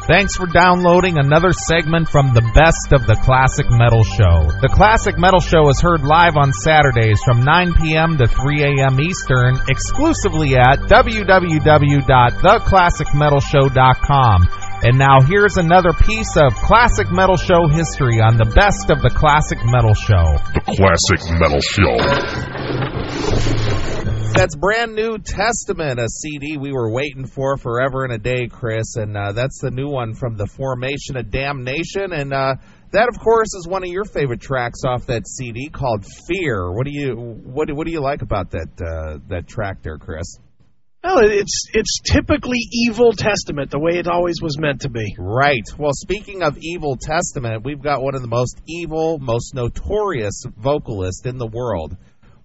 Thanks for downloading another segment from the Best of the Classic Metal Show. The Classic Metal Show is heard live on Saturdays from 9 p.m. to 3 a.m. Eastern, exclusively at www.theclassicmetalshow.com. And now here's another piece of Classic Metal Show history on the Best of the Classic Metal Show. The Classic Metal Show. That's Brand New Testament, a CD we were waiting for forever and a day, Chris, and that's the new one from the Formation of Damnation, and that, of course, is one of your favorite tracks off that CD called Fear. What do you like about that track there, Chris? Well, it's typically Evil Testament, the way it always was meant to be. Right. Well, speaking of Evil Testament, we've got one of the most evil, most notorious vocalists in the world.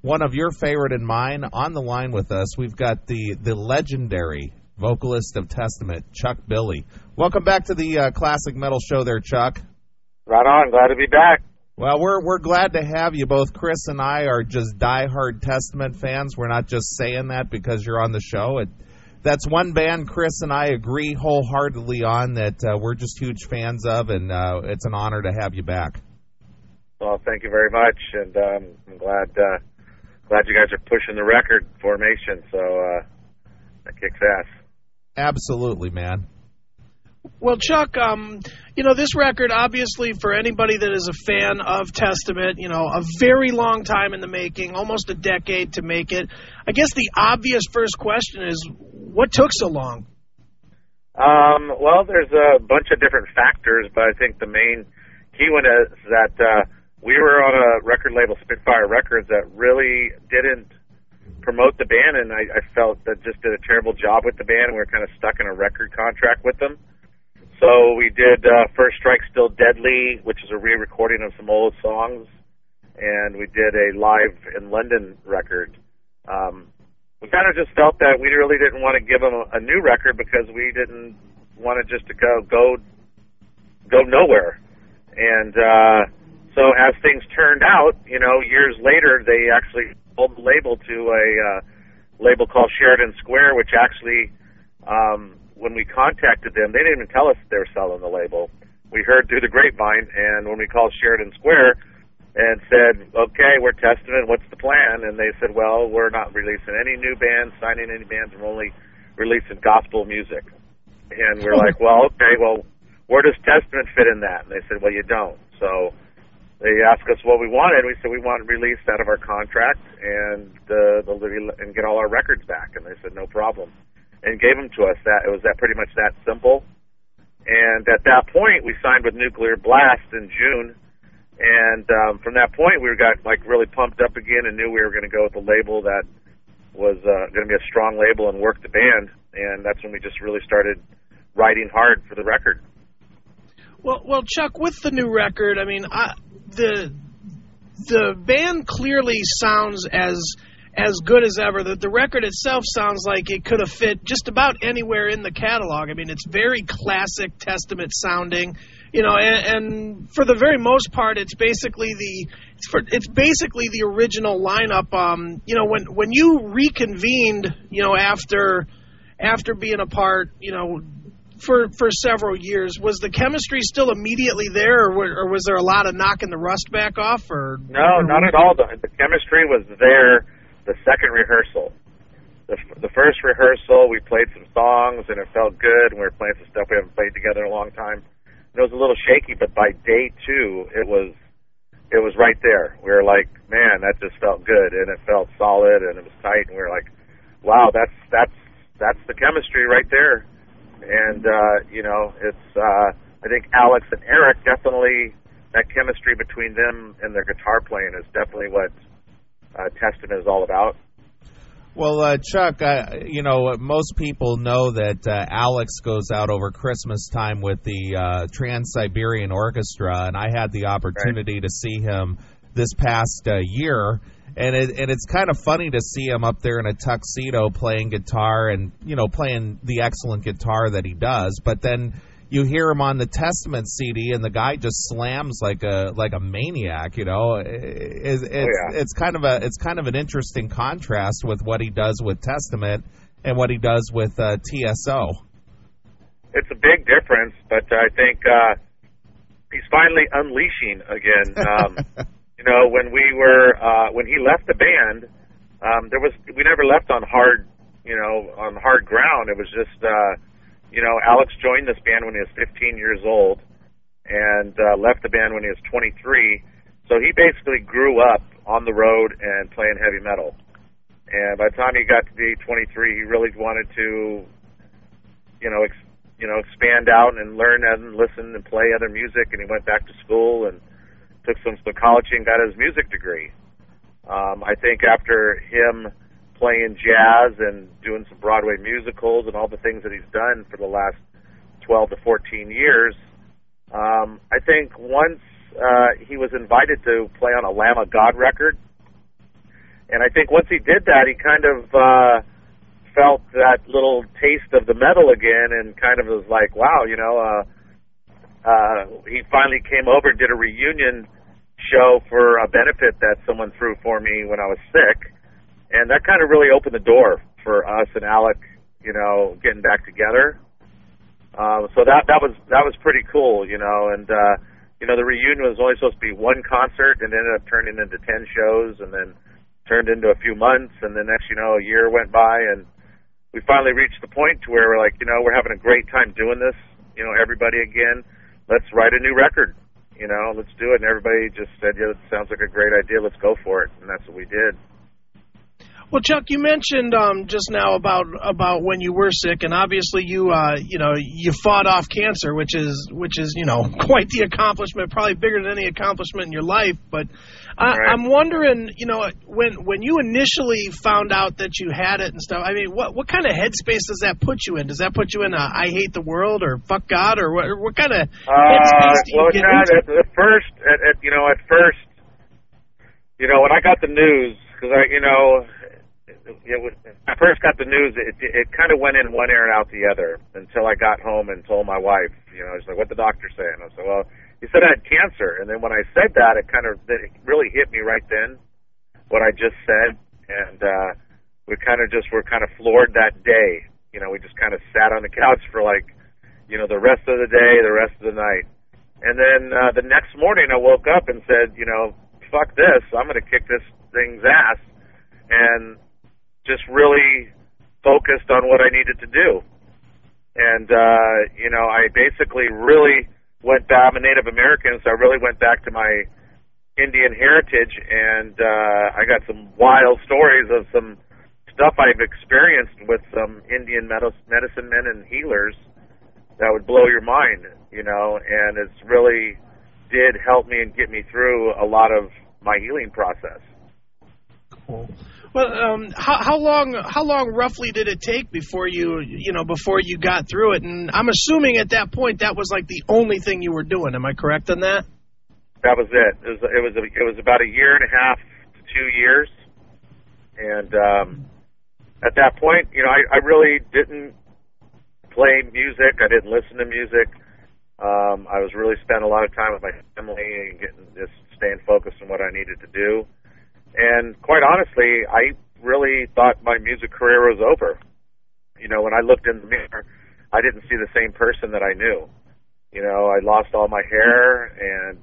One of your favorite and mine on the line with us. We've got the legendary vocalist of Testament, Chuck Billy. Welcome back to the Classic Metal Show there, Chuck. Right on. Glad to be back. Well, we're glad to have you. Both Chris and I are just diehard Testament fans. We're not just saying that because you're on the show. That's one band Chris and I agree wholeheartedly on that we're just huge fans of, and it's an honor to have you back. Well, thank you very much, and I'm glad you guys are pushing the record Formation, so that kicks ass. Absolutely, man. Well, Chuck, this record, obviously, for anybody that is a fan of Testament, a very long time in the making, almost a decade to make it. I guess the obvious first question is, what took so long? Well, there's a bunch of different factors, but I think the main key one is that we were on a record label, Spitfire Records, that really didn't promote the band, and I felt that just did a terrible job with the band, and we were kind of stuck in a record contract with them. So we did First Strike Still Deadly, which is a re-recording of some old songs, and we did a Live in London record. We kind of just felt that we really didn't want to give them a new record because we didn't want it just to go nowhere. And so as things turned out, years later, they actually sold the label to a label called Sheridan Square, which actually, when we contacted them, they didn't even tell us they were selling the label. We heard through the grapevine, and when we called Sheridan Square and said, okay, we're Testament, what's the plan? And they said, well, we're not releasing any new bands, signing any bands, we're only releasing gospel music. And we're like, well, okay, well, where does Testament fit in that? And they said, well, you don't. So they asked us what we wanted. We said we want released out of our contract and get all our records back. And they said no problem, and gave them to us. It was pretty much that simple. And at that point, we signed with Nuclear Blast in June. And from that point, we got really pumped up again and knew we were going to go with a label that was going to be a strong label and work the band. And that's when we just really started writing hard for the record. Well, Chuck, with the new record, I mean, the band clearly sounds as good as ever. The record itself sounds like it could have fit just about anywhere in the catalog. I mean, it's very classic Testament sounding, and for the very most part, it's basically the original lineup. When you reconvened, after being apart, for several years, was the chemistry still immediately there, or was there a lot of knocking the rust back off? Or no, not at all. The chemistry was there the second rehearsal. The first rehearsal, we played some songs, and it felt good, and we were playing some stuff we haven't played together in a long time. And it was a little shaky, but by day two, it was right there. We were like, man, that just felt good, and it felt solid, and it was tight, and we were like, wow, that's the chemistry right there. And, I think Alex and Eric definitely, that chemistry between them and their guitar playing is definitely what Testament is all about. Well, Chuck, most people know that Alex goes out over Christmas time with the Trans-Siberian Orchestra, and I had the opportunity to see him this past year. And it's kind of funny to see him up there in a tuxedo playing guitar and, playing the excellent guitar that he does. But then you hear him on the Testament CD, and the guy just slams like a maniac. It's kind of an interesting contrast with what he does with Testament and what he does with TSO. it's a big difference, but I think he's finally unleashing again. You know, when he left the band, we never left on hard ground. It was just, Alex joined this band when he was 15 years old and left the band when he was 23. So he basically grew up on the road and playing heavy metal. And by the time he got to be 23, he really wanted to, expand out and learn and listen and play other music. And he went back to school and took some psychology and got his music degree. I think after him playing jazz and doing some Broadway musicals and all the things that he's done for the last 12 to 14 years, I think once he was invited to play on a Lamb of God record, and I think once he did that, he kind of felt that little taste of the metal again and kind of was like, wow, he finally came over and did a reunion show for a benefit that someone threw for me when I was sick. And that kind of really opened the door for us and Alec, getting back together. So that was pretty cool, and the reunion was only supposed to be one concert and ended up turning into 10 shows and then turned into a few months, and then next a year went by, and we finally reached the point to where we're like, we're having a great time doing this, everybody again, let's write a new record, let's do it. And everybody just said, yeah, that sounds like a great idea, let's go for it, and that's what we did. Well, Chuck, you mentioned just now about when you were sick, and obviously you fought off cancer, which is quite the accomplishment, probably bigger than any accomplishment in your life. But I'm wondering, when you initially found out that you had it and stuff, I mean, what kind of headspace does that put you in? Does that put you in a I hate the world or fuck God, or what kind of headspace do you get into? At first, when I got the news, because when I first got the news, it kind of went in one ear and out the other until I got home and told my wife, she's like, what the doctor say? And I said, well, he said I had cancer. And then when I said that, it really hit me right then, what I just said. And we were kind of floored that day. We just kind of sat on the couch for the rest of the day, the rest of the night. And then the next morning I woke up and said, fuck this, I'm going to kick this thing's ass. And just really focused on what I needed to do. And, I basically really went back. I'm a Native American, so I really went back to my Indian heritage, and I got some wild stories of some stuff I've experienced with some Indian medicine men and healers that would blow your mind, and it's really did help me and get me through a lot of my healing process. Cool. Well, how long roughly did it take before you got through it? And I'm assuming at that point that was like the only thing you were doing. Am I correct on that? That was it. It was about a year and a half to 2 years, and at that point, I really didn't play music. I didn't listen to music. I was really spending a lot of time with my family and just staying focused on what I needed to do. And quite honestly, I really thought my music career was over. When I looked in the mirror, I didn't see the same person that I knew. I lost all my hair, and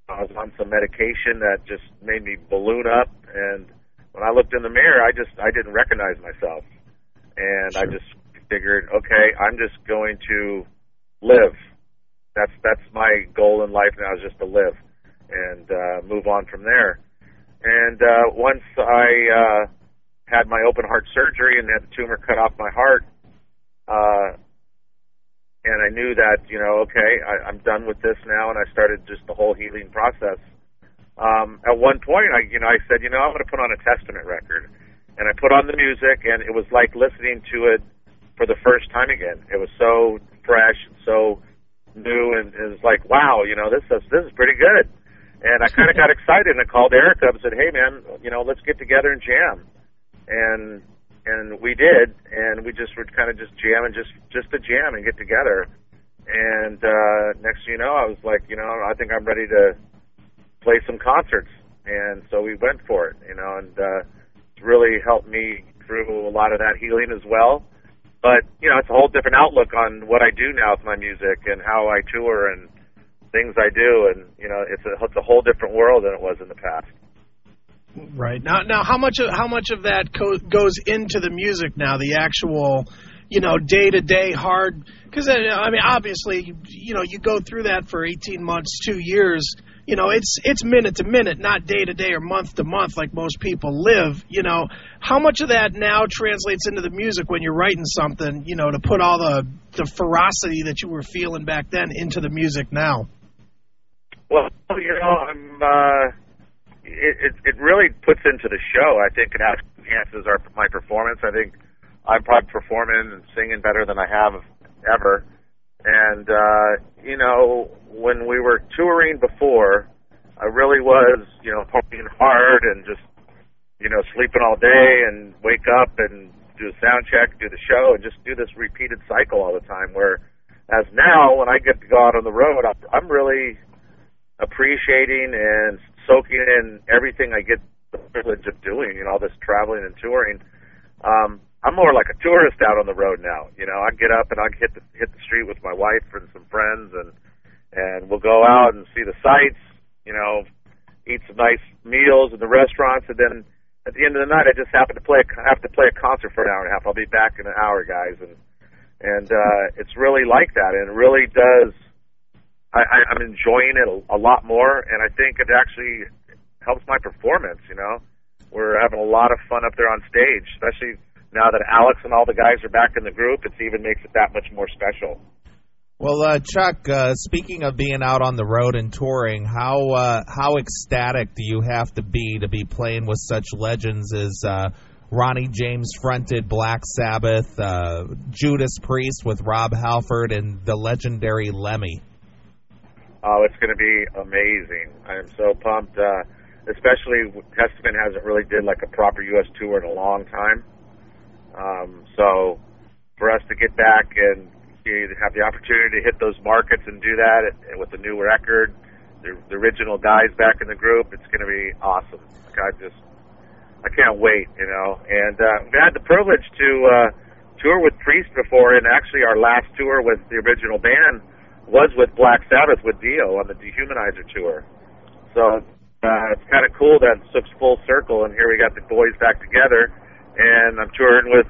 I was on some medication that just made me balloon up. And when I looked in the mirror, I didn't recognize myself. And sure. I just figured, okay, I'm just going to live. That's my goal in life now, is just to live and move on from there. And once I had my open heart surgery and had the tumor cut off my heart, and I knew that, okay, I'm done with this now, and I started just the whole healing process. At one point, I said, I'm going to put on a Testament record. And I put on the music, and it was like listening to it for the first time again. It was so fresh and so new, and it was like, wow, this is pretty good. And I kind of got excited, and I called Eric up and said, hey, man, let's get together and jam. And we did, and we just would kind of just jam and just to jam and get together. And next thing you know, I was like, I think I'm ready to play some concerts. And so we went for it, and it's really helped me through a lot of that healing as well. But, you know, it's a whole different outlook on what I do now with my music and how I tour and things I do. And, you know, it's a whole different world than it was in the past. Right. Now, how much of that goes into the music now, the actual, you know, day-to-day hard? Because, I mean, obviously, you know, you go through that for 18 months, 2 years. You know, it's minute to minute, not day to day or month to month like most people live. You know, how much of that now translates into the music when you're writing something, you know, to put all the ferocity that you were feeling back then into the music now? Well, you know, it really puts into the show. I think it enhances my performance. I think I'm probably performing and singing better than I have ever. And, you know, when we were touring before, I really was, you know, pumping hard and just, you know, sleeping all day and wake up and do a sound check, do the show, and just do this repeated cycle all the time. Whereas now, when I get to go out on the road, I'm really appreciating and soaking in everything I get the privilege of doing, you know, all this traveling and touring. I'm more like a tourist out on the road now. You know, I get up and I hit the street with my wife and some friends, and we'll go out and see the sights. You know, eat some nice meals in the restaurants, and then at the end of the night, I just have to play a concert for an hour and a half. I'll be back in an hour, guys, and it's really like that, and it really does. I'm enjoying it a lot more, and I think it actually helps my performance. You know, we're having a lot of fun up there on stage, especially now that Alex and all the guys are back in the group. It even makes it that much more special. Well, Chuck, speaking of being out on the road and touring, how ecstatic do you have to be playing with such legends as Ronnie James fronted Black Sabbath, Judas Priest with Rob Halford, and the legendary Lemmy? Oh, it's going to be amazing. I am so pumped, especially Testament hasn't really did like a proper U.S. tour in a long time. So for us to get back and have the opportunity to hit those markets and do that with the new record, the original guys back in the group, it's going to be awesome. Like I can't wait, you know. And we had the privilege to tour with Priest before, and actually our last tour with the original band was with Black Sabbath with Dio on the Dehumanizer tour. So it's kind of cool that it took full circle, and here we got the boys back together, and I'm touring with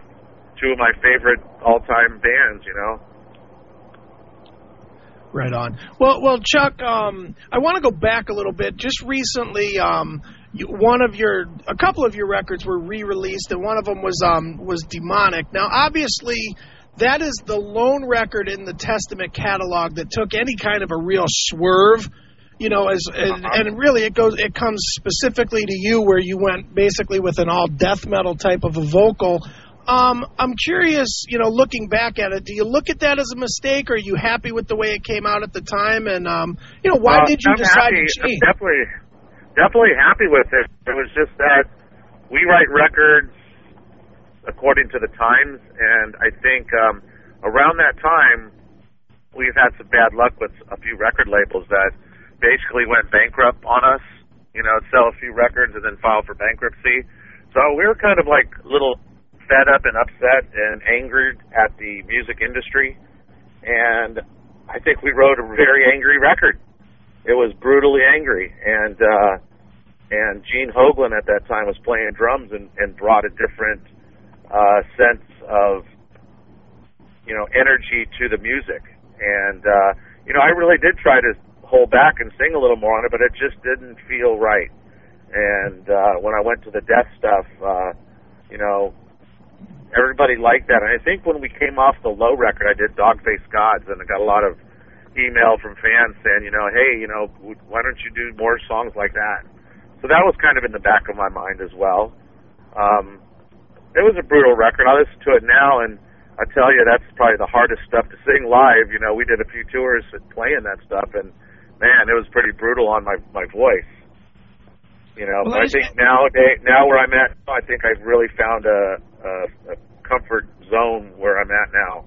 two of my favorite all-time bands, you know. Right on. Well, Chuck, I want to go back a little bit. Just recently, a couple of your records were re-released, and one of them was Demonic. Now, obviously, that is the lone record in the Testament catalog that took any kind of a real swerve, you know, and really it comes specifically to you, where you went basically with an all death metal type of a vocal. I'm curious, you know, looking back at it, do you look at that as a mistake, or are you happy with the way it came out at the time? And, you know, why did you decide to change? I'm definitely happy with it. It was just that we write records according to the times, and I think around that time, we've had some bad luck with a few record labels that basically went bankrupt on us, you know, sell a few records and then file for bankruptcy. So we were kind of like a little fed up and upset and angered at the music industry, and I think we wrote a very angry record. It was brutally angry, and Gene Hoglan at that time was playing drums and brought a different sense of, you know, energy to the music. And you know, I really did try to hold back and sing a little more on it, but it just didn't feel right. And when I went to the death stuff, you know, everybody liked that. And I think when we came off the Low record, I did Dog-Faced Gods, and I got a lot of email from fans saying, you know, hey, you know, why don't you do more songs like that? So that was kind of in the back of my mind as well. It was a brutal record. I listen to it now, and I tell you, that's probably the hardest stuff to sing live. You know, we did a few tours playing that stuff, and, man, it was pretty brutal on my voice. You know, well, I think now where I'm at, I think I've really found a comfort zone where I'm at now.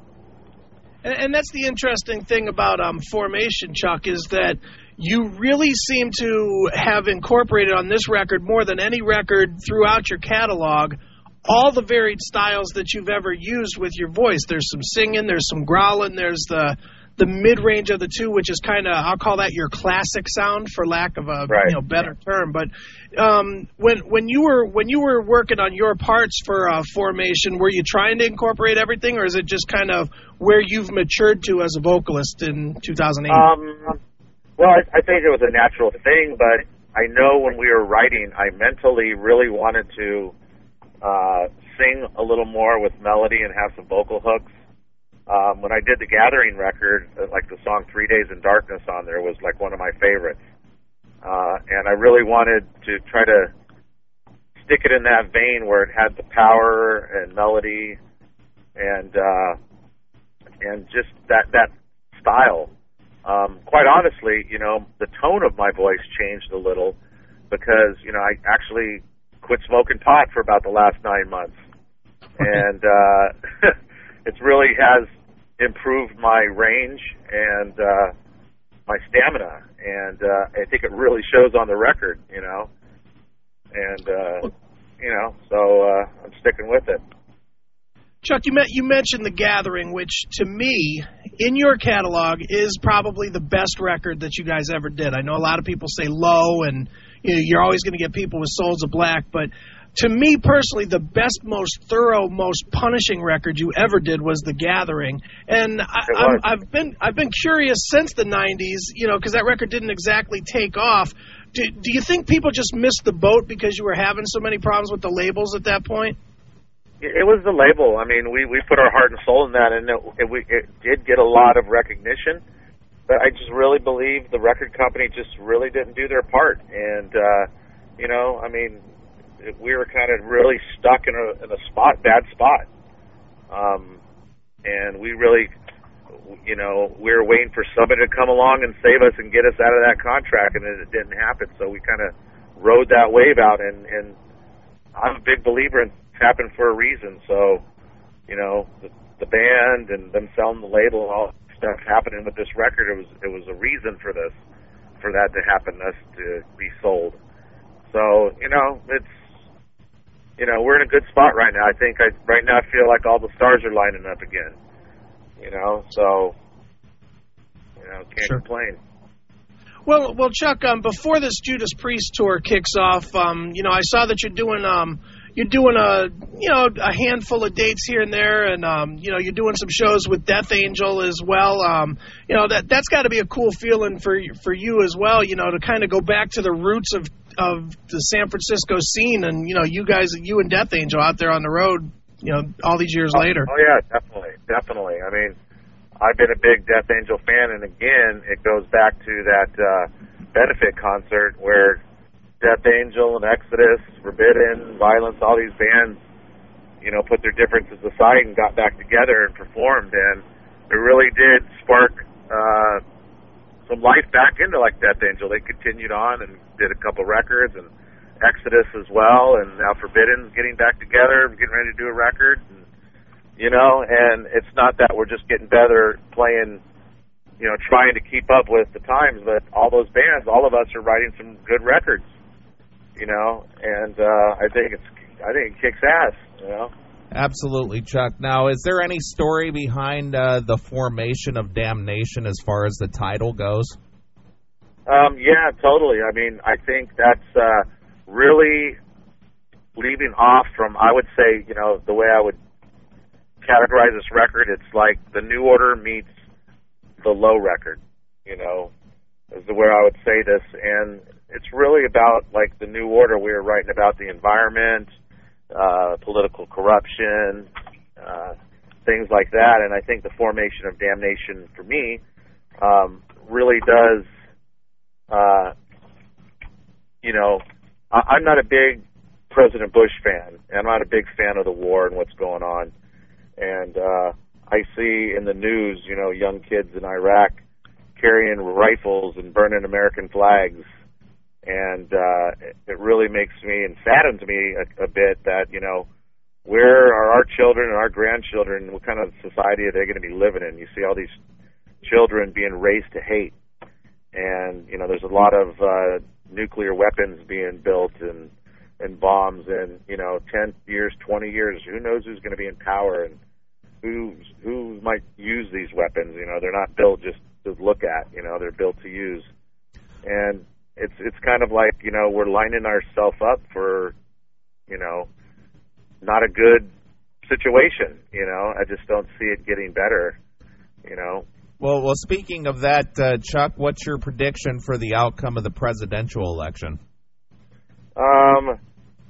And that's the interesting thing about Formation, Chuck, is that you really seem to have incorporated on this record, more than any record throughout your catalog, all the varied styles that you've ever used with your voice. There's some singing, there's some growling, there's the mid-range of the two, which is kind of, I'll call that your classic sound, for lack of a better term. But when you were working on your parts for Formation, were you trying to incorporate everything, or is it just kind of where you've matured to as a vocalist in 2008? Well, I think it was a natural thing, but I know when we were writing, I mentally really wanted to sing a little more with melody and have some vocal hooks. When I did the Gathering record, like the song 3 Days in Darkness on there was like one of my favorites. And I really wanted to try to stick it in that vein where it had the power and melody and just that style. Quite honestly, the tone of my voice changed a little because, I actually quit smoking pot for about the last 9 months. And it really has improved my range and my stamina, and I think it really shows on the record, and so I'm sticking with it. Chuck, you mentioned The Gathering, which to me, in your catalog, is probably the best record that you guys ever did. I know a lot of people say Low, and you're always going to get people with Souls of Black, but to me personally, the best, most thorough, most punishing record you ever did was The Gathering. And I've been curious since the 90s, because that record didn't exactly take off. Do you think people just missed the boat because you were having so many problems with the labels at that point? It was the label. I mean, we put our heart and soul in that, and it did get a lot of recognition. But I just really believe the record company just really didn't do their part. And, we were kind of really stuck in a bad spot. And we really, we were waiting for somebody to come along and save us and get us out of that contract, and it didn't happen. So we kind of rode that wave out, and I'm a big believer in it's happened for a reason. So, the band and them selling the label and all that stuff happening with this record, it was a reason for that to happen, us to be sold. So, it's, we're in a good spot right now. I think right now I feel like all the stars are lining up again. So, can't complain. Well, Chuck, before this Judas Priest tour kicks off, I saw that you're doing a handful of dates here and there, and you're doing some shows with Death Angel as well. That's got to be a cool feeling for you as well. To kind of go back to the roots of the San Francisco scene, and you and Death Angel out there on the road, all these years later. Oh yeah, definitely. I mean, I've been a big Death Angel fan, and again, it goes back to that benefit concert where Death Angel and Exodus, Forbidden, Violence, all these bands, put their differences aside and got back together and performed, and it really did spark some life back into like Death Angel. They continued on and did a couple records, and Exodus as well, and now Forbidden's getting back together, getting ready to do a record, and, and it's not that we're just getting better playing, trying to keep up with the times, but all those bands, all of us are writing some good records, and I think it kicks ass, Absolutely, Chuck. Now, is there any story behind the Formation of Damnation as far as the title goes? Yeah, totally. I mean, I think that's really leaving off from, I would say, the way I would categorize this record, it's like the New Order meets the Low record, is the way I would say this. And it's really about, like, the New Order. We were writing about the environment, political corruption, things like that. And I think the Formation of Damnation, for me, really does, I'm not a big President Bush fan. I'm not a big fan of the war and what's going on. And I see in the news, young kids in Iraq carrying rifles and burning American flags. And it really makes me and saddens me a bit that, where are our children and our grandchildren? What kind of society are they going to be living in? You see all these children being raised to hate. And, there's a lot of nuclear weapons being built and and bombs in, 10 years, 20 years. Who knows who's going to be in power and who might use these weapons? They're not built just to look at. They're built to use. And it's kind of like, we're lining ourselves up for, not a good situation. I just don't see it getting better. Well, speaking of that, Chuck, what's your prediction for the outcome of the presidential election?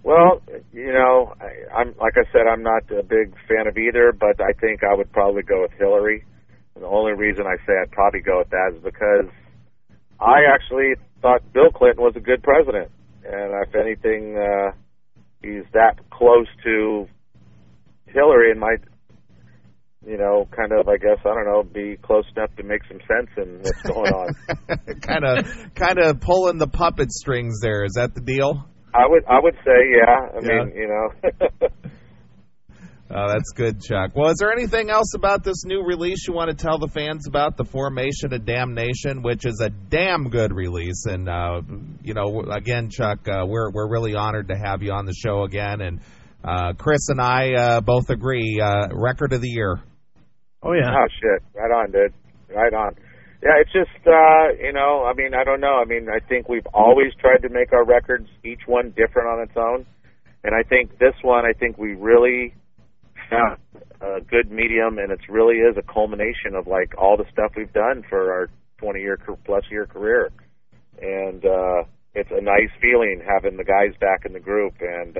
Well, I'm like I said, I'm not a big fan of either, but I think I would probably go with Hillary. And the only reason I say I'd probably go with that is because I actually thought Bill Clinton was a good president. And if anything, he's that close to Hillary and might, kind of, I guess, I don't know, be close enough to make some sense in what's going on. kind of pulling the puppet strings there. Is that the deal? I would say, yeah. I mean, Oh, that's good, Chuck. Well, is there anything else about this new release you want to tell the fans about, the Formation of Damnation, which is a damn good release? And, again, Chuck, we're really honored to have you on the show again. And Chris and I both agree, record of the year. Oh, yeah. Oh, shit. Right on, dude. Right on. Yeah, it's just, I don't know. I think we've always tried to make our records, each one different on its own. And I think this one, we really found a good medium, and it really is a culmination of, like, all the stuff we've done for our 20-plus year career. And it's a nice feeling having the guys back in the group and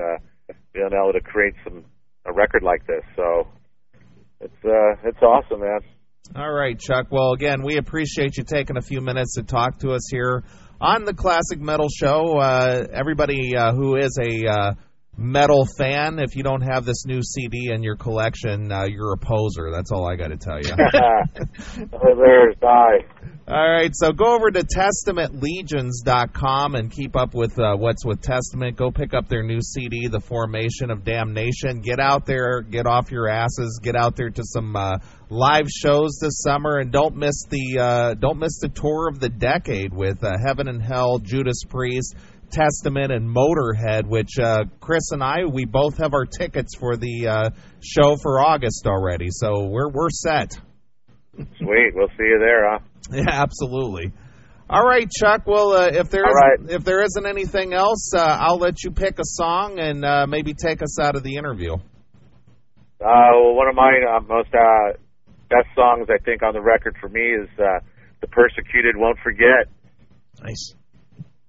being able to create a record like this. So it's awesome, man. All right, Chuck. Well, again, we appreciate you taking a few minutes to talk to us here on the Classic Metal Show. Everybody who is a metal fan, if you don't have this new CD in your collection, you're a poser. That's all I got to tell you. There's die. All right, so go over to testamentlegions.com and keep up with what's with Testament. Go pick up their new CD, The Formation of Damnation. Get out there, get off your asses, get out there to some live shows this summer, and don't miss the tour of the decade with Heaven and Hell, Judas Priest, Testament, and Motorhead, which Chris and we both have our tickets for the show for August already, so we're set. Sweet, we'll see you there, huh? Yeah, absolutely. All right, Chuck. Well, if there isn't anything else, I'll let you pick a song and maybe take us out of the interview. Well, one of my most best songs, I think, on the record for me is "The Persecuted Won't Forget." Nice.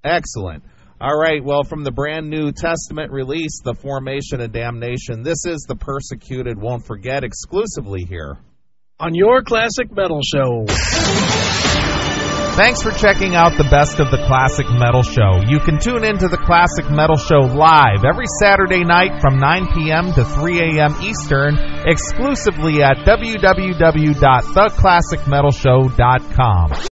Excellent. All right, well, from the brand new Testament release, The Formation of Damnation, this is The Persecuted Won't Forget, exclusively here on your Classic Metal Show. Thanks for checking out the best of the Classic Metal Show. You can tune into the Classic Metal Show live every Saturday night from 9 p.m. to 3 a.m. Eastern, exclusively at www.theclassicmetalshow.com.